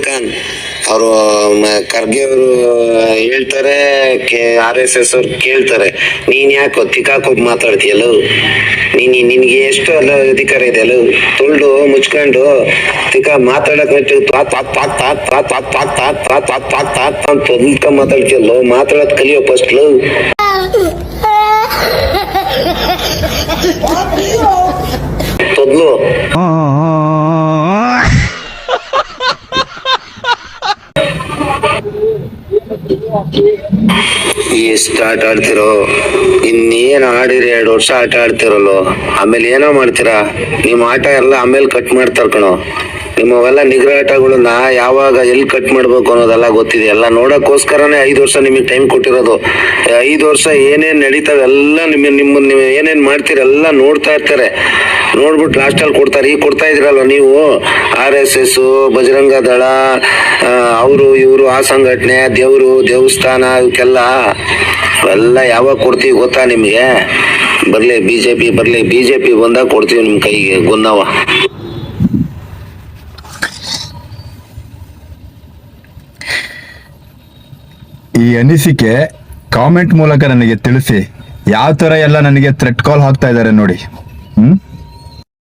ಖಾನ್ ಅವರು ಖರ್ಗೆ ಅವರು ಹೇಳ್ತಾರೆ, RSS ಅವ್ರು ಕೇಳ್ತಾರೆ, ನೀನ್ ಯಾಕೆ ತಿಕ್ಕಾಕೋಗಿ ಮಾತಾಡ್ತೀಯಲ್ಲ, ನಿನ್ಗೆ ಎಷ್ಟು ಅಲ್ಲ ಅಧಿಕಾರ ಇದೆ ಅಲ್ಲ, ತುಳ್ದು ಮುಚ್ಕೊಂಡು ತಿಕ್ಕ ಮಾತಾಡಕ್ ಅಂತ ಮಾತಾಡ್ತೀಯಲ್ಲ, ಮಾತಾಡೋದ್ ಕಲಿಯೋ ಫಸ್ಟ್ ತೊದ್ಲು. ಎಷ್ಟು ಆಟ ಆಡ್ತಿರೋ, ಇನ್ನೇನ್ ಆಡಿರಿ 2 ವರ್ಷ ಆಟ ಆಡ್ತಿರಲ್ಲೋ, ಆಮೇಲೆ ಏನೋ ಮಾಡ್ತೀರಾ ನಿಮ್ ಆಟ ಎಲ್ಲ ಆಮೇಲೆ ಕಟ್ ಮಾಡ್ತಾರ ಕಣೋ. ನಿಮ್ಮವೆಲ್ಲ ನಿಗ್ರಹಾಟಗಳನ್ನ ಯಾವಾಗ ಎಲ್ಲಿ ಕಟ್ ಮಾಡ್ಬೇಕು ಅನ್ನೋದೆಲ್ಲ ಗೊತ್ತಿದೆ. ಎಲ್ಲ ನೋಡಕ್ಕೋಸ್ಕರನೇ 5 ವರ್ಷ ನಿಮಗೆ ಟೈಮ್ ಕೊಟ್ಟಿರೋದು. 5 ವರ್ಷ ಏನೇನ್ ನಡೀತಾವೆ ಎಲ್ಲ ನಿಮ್ಮ ಏನೇನ್ ಮಾಡ್ತೀರೆಲ್ಲ ನೋಡ್ತಾ ಇರ್ತಾರೆ. ನೋಡ್ಬಿಟ್ಟು ಲಾಸ್ಟಲ್ಲಿ ಕೊಡ್ತಾರೆ. ಈಗ ಕೊಡ್ತಾ ಇದ್ರಲ್ವ ನೀವು, RSS, ಬಜರಂಗ ದಳ, ಅವರು ಇವರು, ಆ ಸಂಘಟನೆ, ದೇವ್ರು ದೇವಸ್ಥಾನ, ಇವಕ್ಕೆಲ್ಲ ಎಲ್ಲ ಯಾವಾಗ ಕೊಡ್ತೀವಿ ಗೊತ್ತಾ ನಿಮ್ಗೆ? ಬರ್ಲಿ ಬಿಜೆಪಿ ಬಂದಾಗ ಕೊಡ್ತೀವಿ ನಿಮ್ ಕೈಗೆ ಗೊಂದವ. ಈ ಅನಿಸಿಕೆ ಕಾಮೆಂಟ್ ಮೂಲಕ ನನಗೆ ತಿಳಿಸಿ. ಯಾವ ತರ ಎಲ್ಲ ನನಗೆ ಥ್ರೆಟ್ ಕಾಲ್ ಹಾಕ್ತಾ ಇದ್ದಾರೆ ನೋಡಿ.